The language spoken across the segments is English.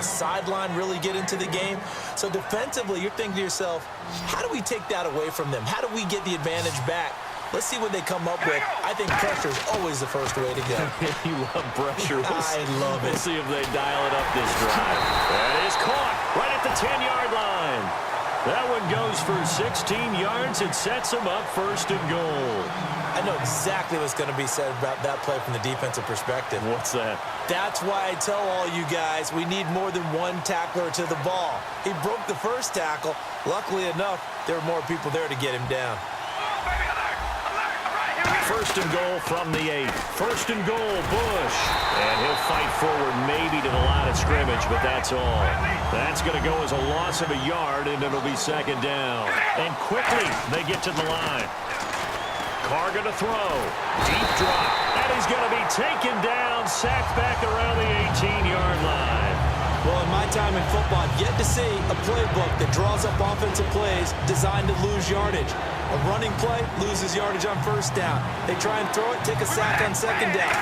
the sideline really get into the game. So defensively, you're thinking to yourself, how do we take that away from them? How do we get the advantage back? Let's see what they come up with. I think pressure is always the first way to go. You love pressure. I love it. We'll see if they dial it up this drive. That is caught right at the 10-yard line. That one goes for 16 yards. It sets them up first and goal. I know exactly what's going to be said about that play from the defensive perspective. What's that? That's why I tell all you guys we need more than one tackler to the ball. He broke the first tackle. Luckily enough, there were more people there to get him down. First and goal from the 8. First and goal, Bush. And he'll fight forward maybe to the line of scrimmage, but that's all. That's going to go as a loss of a yard, and it'll be second down. And quickly, they get to the line. Carr going to throw. Deep drop. And he's going to be taken down, sacked back around the 18-yard line. Well, in my time in football, I've yet to see a playbook that draws up offensive plays designed to lose yardage. A running play loses yardage on first down. They try and throw it, take a sack on second down.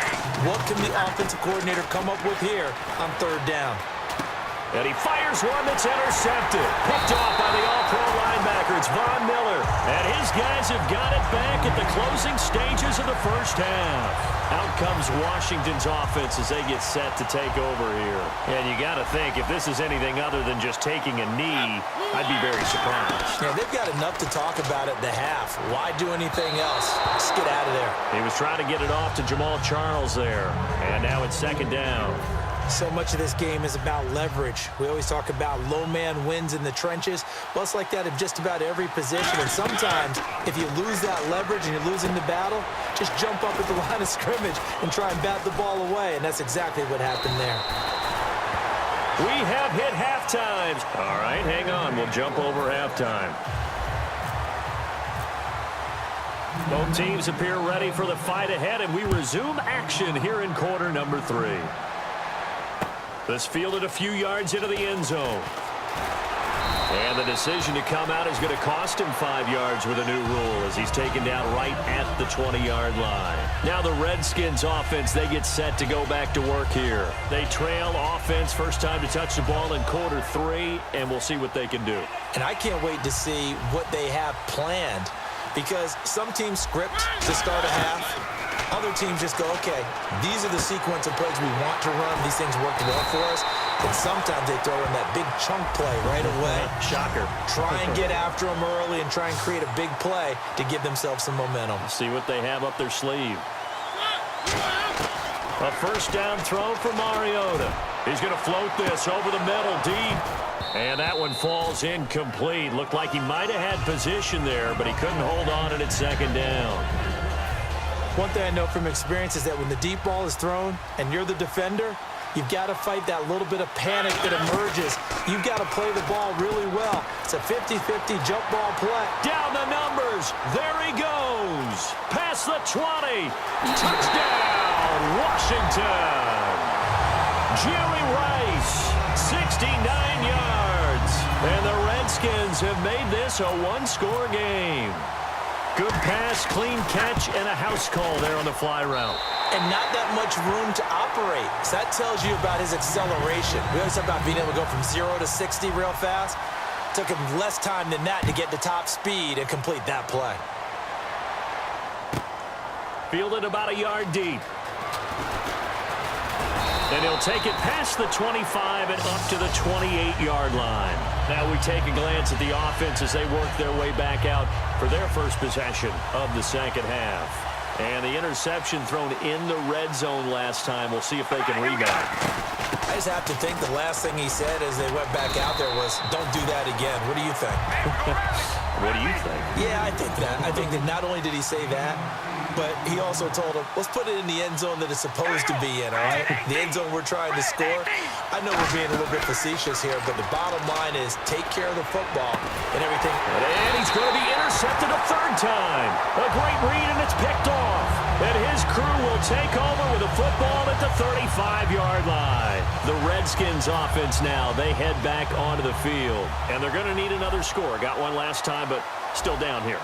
What can the offensive coordinator come up with here on third down? And he fires one that's intercepted. Picked off by the all-pro linebacker. It's Von Miller. And his guys have got it back at the closing stages of the first half. Out comes Washington's offense as they get set to take over here. And you got to think, if this is anything other than just taking a knee, I'd be very surprised. Yeah, they've got enough to talk about at the half. Why do anything else? Just get out of there. He was trying to get it off to Jamal Charles there. And now it's second down. So much of this game is about leverage. We always talk about low man wins in the trenches. Well, it's like that in just about every position. And sometimes, if you lose that leverage and you're losing the battle, just jump up at the line of scrimmage and try and bat the ball away. And that's exactly what happened there. We have hit halftime. All right, hang on. We'll jump over halftime. Both teams appear ready for the fight ahead, and we resume action here in quarter number 3. This fielded a few yards into the end zone. And the decision to come out is going to cost him 5 yards with a new rule as he's taken down right at the 20-yard line. Now the Redskins offense, they get set to go back to work here. They trail offense, first time to touch the ball in quarter 3, and we'll see what they can do. And I can't wait to see what they have planned because some teams script to start a half. Other teams just go, okay, these are the sequence of plays we want to run. These things worked well for us. And sometimes they throw in that big chunk play right away. Shocker. Try and get after them early and try and create a big play to give themselves some momentum. See what they have up their sleeve. A first down throw for Mariota. He's going to float this over the middle deep. And that one falls incomplete. Looked like he might have had position there, but he couldn't hold on and it's second down. One thing I know from experience is that when the deep ball is thrown and you're the defender, you've got to fight that little bit of panic that emerges. You've got to play the ball really well. It's a 50-50 jump ball play. Down the numbers. There he goes. Past the 20. Touchdown, Washington. Jerry Rice, 69 yards. And the Redskins have made this a one-score game. Good pass, clean catch, and a house call there on the fly route. And not that much room to operate. So that tells you about his acceleration. We always talk about being able to go from 0 to 60 real fast. It took him less time than that to get to top speed and complete that play. Fielded about a yard deep. And he'll take it past the 25 and up to the 28-yard line. Now we take a glance at the offense as they work their way back out for their first possession of the second half. And the interception thrown in the red zone last time. We'll see if they can rebound. I just have to think the last thing he said as they went back out there was, don't do that again. What do you think? What do you think? Yeah, I think that. I think that not only did he say that, but he also told him, let's put it in the end zone that it's supposed to be in, all right? The end zone we're trying to score. I know we're being a little bit facetious here, but the bottom line is take care of the football and everything. And he's going to be intercepted a third time. A great read, and it's picked off. And his crew will take over with a football at the 35-yard line. The Redskins offense now, they head back onto the field. And they're going to need another score. Got one last time, but still down here.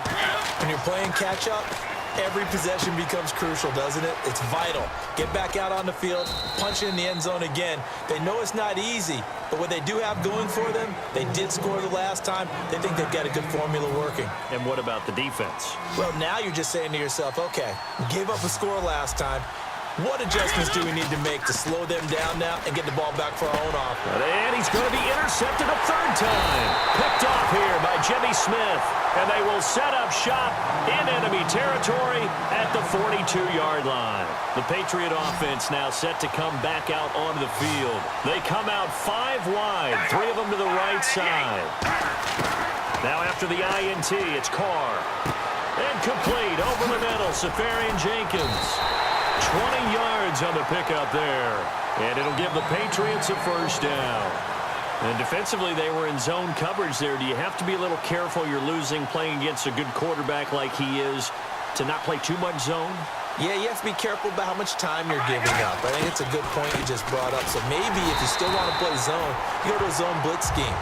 When you're playing catch-up, Every possession becomes crucial, doesn't it? It's vital. Get back out on the field, punch in the end zone again. They know it's not easy, but what they do have going for them, they did score the last time. They think they've got a good formula working. And what about the defense? Well, now you're just saying to yourself, okay, we gave up a score last time. What adjustments do we need to make to slow them down now and get the ball back for our own offense? And he's going to be intercepted a third time. Picked off here by Jimmy Smith. And they will set up shop in enemy territory at the 42-yard line. The Patriot offense now set to come back out onto the field. They come out 5 wide, 3 of them to the right side. Now after the INT, it's Carr. Incomplete over the middle, Safarian Jenkins. 20 yards on the pickup there. And it'll give the Patriots a first down. And defensively, they were in zone coverage there. Do you have to be a little careful you're losing playing against a good quarterback like he is to not play too much zone? Yeah, you have to be careful about how much time you're giving up. I think it's a good point you just brought up. So maybe if you still want to play zone, you go to a zone blitz scheme.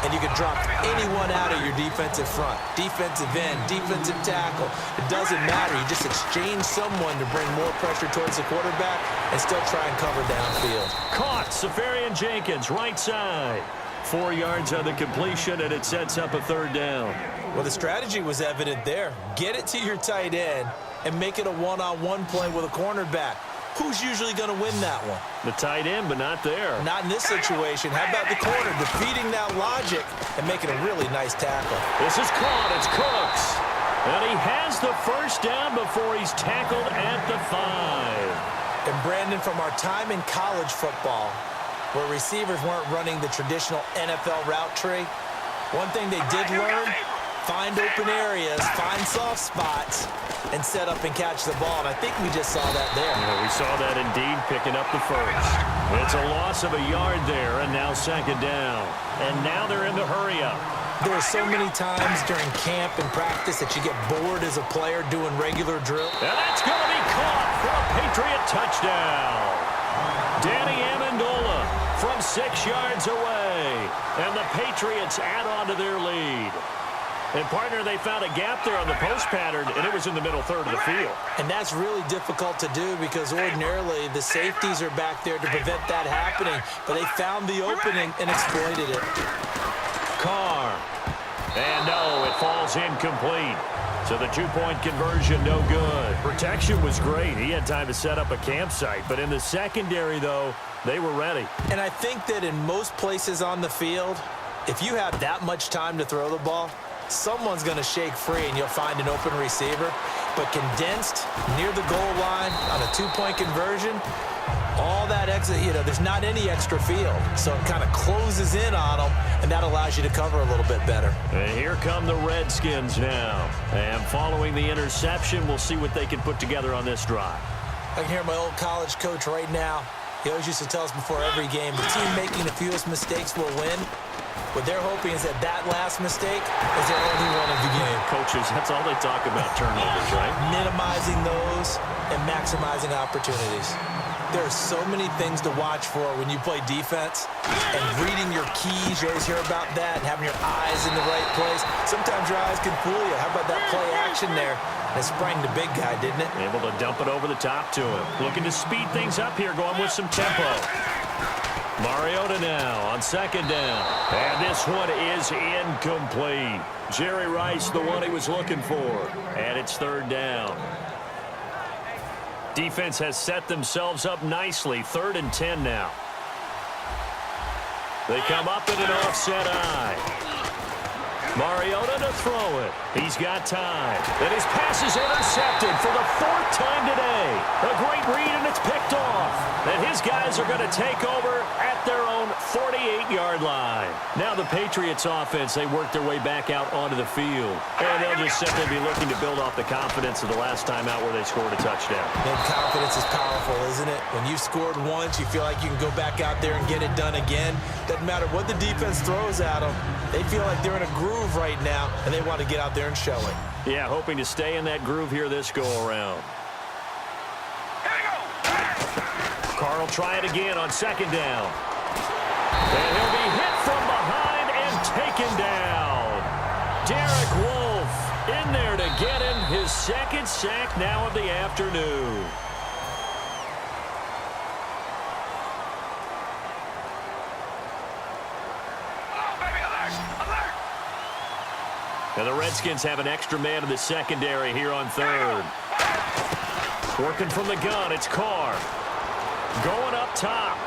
And you can drop anyone out of your defensive front. Defensive end, defensive tackle. It doesn't matter. You just exchange someone to bring more pressure towards the quarterback and still try and cover downfield. Caught, Safarian Jenkins, right side. 4 yards on the completion, and it sets up a third down. Well, the strategy was evident there. Get it to your tight end and make it a one-on-one play with a cornerback. Who's usually going to win that one? The tight end, but not there. Not in this situation. How about the corner defeating that logic and making a really nice tackle? This is caught. It's Cooks. And he has the first down before he's tackled at the 5. And Brandon, from our time in college football, where receivers weren't running the traditional NFL route tree, one thing they did learn, find open areas, find soft spots, and set up and catch the ball. And I think we just saw that there. Yeah, we saw that indeed, picking up the first. It's a loss of a yard there, and now second down. And now they're in the hurry-up. There are so many times during camp and practice that you get bored as a player doing regular drill. And that's going to be caught for a Patriot touchdown. Danny Amendola from 6 yards away. And the Patriots add on to their lead. And, partner, they found a gap there on the post pattern, and it was in the middle third of the field. And that's really difficult to do because ordinarily the safeties are back there to prevent that happening. But they found the opening and exploited it. Carr. And no, it falls incomplete. So the 2-point conversion, no good. Protection was great. He had time to set up a campsite. But in the secondary, though, they were ready. And I think that in most places on the field, if you have that much time to throw the ball, someone's going to shake free and you'll find an open receiver. But condensed near the goal line on a 2-point conversion, all that exit, there's not any extra field. So it kind of closes in on them, and that allows you to cover a little bit better. And here come the Redskins now. And following the interception, we'll see what they can put together on this drive. I can hear my old college coach right now. He always used to tell us before every game, the team making the fewest mistakes will win. What they're hoping is that last mistake is their only one of the game. Coaches, that's all they talk about, turnovers, right? Minimizing those and maximizing opportunities. There are so many things to watch for when you play defense. And reading your keys, you always hear about that, and having your eyes in the right place. Sometimes your eyes can fool you. How about that play action there? It sprang the big guy, didn't it? Able to dump it over the top to him. Looking to speed things up here, going with some tempo. Mariota now on second down. And this one is incomplete. Jerry Rice, the one he was looking for. And it's third down. Defense has set themselves up nicely. 3rd and 10 now. They come up in an offset eye. Mariota to throw it. He's got time. And his pass is intercepted for the 4th time today. A great read, and it's picked off. And his guys are going to take over at their own 48-yard line. Now the Patriots offense, they work their way back out onto the field. And they'll just simply be looking to build off the confidence of the last time out where they scored a touchdown. And confidence is powerful, isn't it? When you scored once, you feel like you can go back out there and get it done again. Doesn't matter what the defense throws at them. They feel like they're in a groove right now, and they want to get out there and show it. Yeah, hoping to stay in that groove here this go-around. Carr will try it again on second down. And he'll be hit from behind and taken down. Derek Wolfe in there to get him his second sack now of the afternoon. And the Redskins have an extra man in the secondary here on third. Working from the gun, it's Carr. Going up top.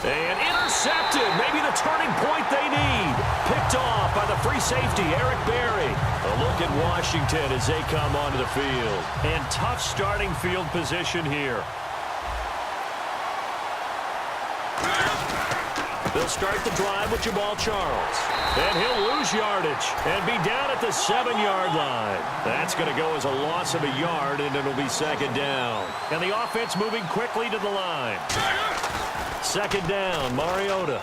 And intercepted. Maybe the turning point they need. Picked off by the free safety, Eric Berry. A look at Washington as they come onto the field. And tough starting field position here. They'll start the drive with Jamal Charles. And he'll lose yardage and be down at the 7-yard line. That's going to go as a loss of a yard, and it'll be second down. And the offense moving quickly to the line. Second down, Mariota.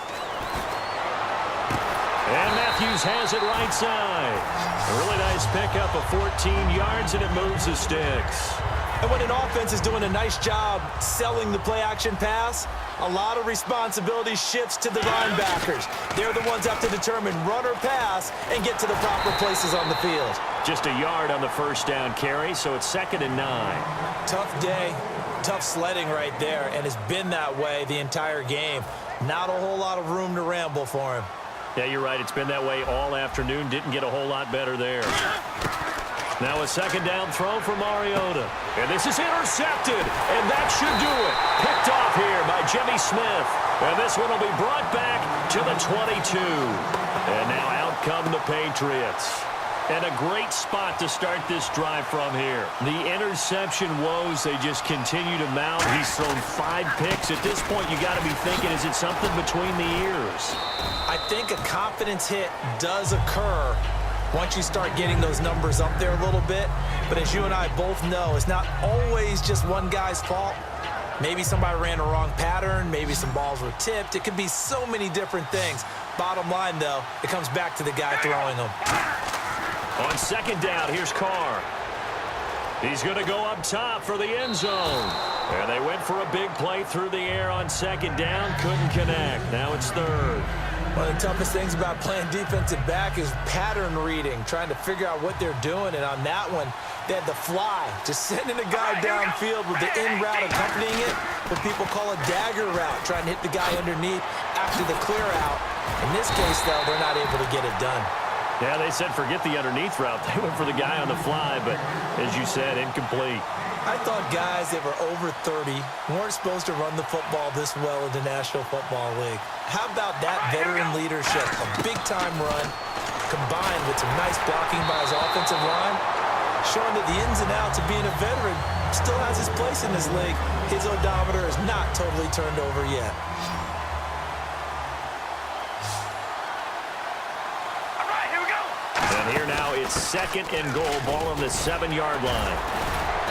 And Matthews has it right side. A really nice pickup of 14 yards, and it moves the sticks. And when an offense is doing a nice job selling the play-action pass, a lot of responsibility shifts to the linebackers. They're the ones that have to determine run or pass and get to the proper places on the field. Just a yard on the first down carry, so it's 2nd and 9. Tough day, tough sledding right there, and it's been that way the entire game. Not a whole lot of room to ramble for him. Yeah, you're right. It's been that way all afternoon. Didn't get a whole lot better there. Now a second down throw for Mariota. And this is intercepted. And that should do it. Picked off here by Jimmy Smith. And this one will be brought back to the 22. And now out come the Patriots. And a great spot to start this drive from here. The interception woes, they just continue to mount. He's thrown 5 picks. At this point, you got to be thinking, is it something between the ears? I think a confidence hit does occur once you start getting those numbers up there a little bit. But as you and I both know, it's not always just one guy's fault. Maybe somebody ran a wrong pattern. Maybe some balls were tipped. It could be so many different things. Bottom line, though, it comes back to the guy throwing them. On second down, here's Carr. He's going to go up top for the end zone. And they went for a big play through the air on second down. Couldn't connect. Now it's third. One of the toughest things about playing defensive back is pattern reading, trying to figure out what they're doing. And on that one, they had the fly, just sending a guy downfield with the in route accompanying it, what people call a dagger route, trying to hit the guy underneath after the clear out. In this case, though, they're not able to get it done. Yeah, they said forget the underneath route. They went for the guy on the fly, but as you said, incomplete. I thought guys that were over 30 weren't supposed to run the football this well in the National Football League. How about that veteran leadership? A big-time run combined with some nice blocking by his offensive line, showing that the ins and outs of being a veteran still has his place in this league. His odometer is not totally turned over yet. And here now it's 2nd and goal, ball on the 7-yard line.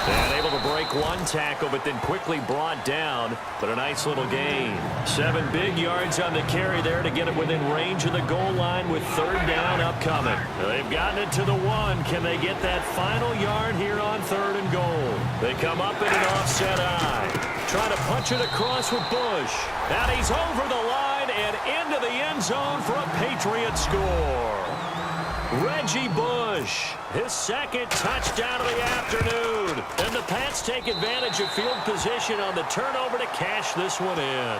And able to break one tackle, but then quickly brought down. But a nice little gain. 7 big yards on the carry there to get it within range of the goal line with third down upcoming. They've gotten it to the 1. Can they get that final yard here on 3rd and goal? They come up in an offset eye. Trying to punch it across with Bush. And he's over the line and into the end zone for a Patriot score. Reggie Bush, his 2nd touchdown of the afternoon. And the Pats take advantage of field position on the turnover to cash this one in.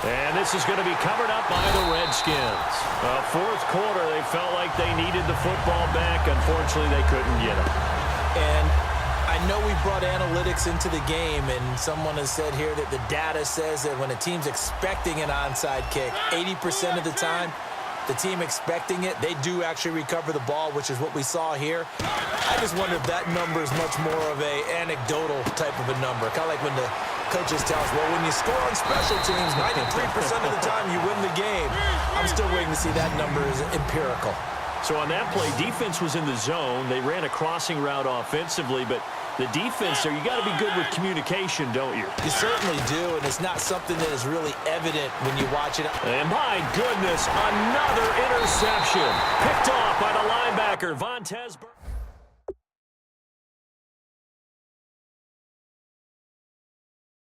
And this is going to be covered up by the Redskins. 4th quarter, they felt like they needed the football back. Unfortunately, they couldn't get it. And I know we brought analytics into the game, and someone has said here that the data says that when a team's expecting an onside kick, 80% of the time, the team expecting it, they do actually recover the ball, which is what we saw here. I just wonder if that number is much more of a anecdotal type of a number. Kind of like when the coaches tell us, well, when you score on special teams, 93% of the time you win the game. I'm still waiting to see that number is empirical. So on that play, defense was in the zone. They ran a crossing route offensively, but the defense there, you got to be good with communication, don't you? You certainly do, and it's not something that is really evident when you watch it. And my goodness, another interception. Picked off by the linebacker, Vontaze.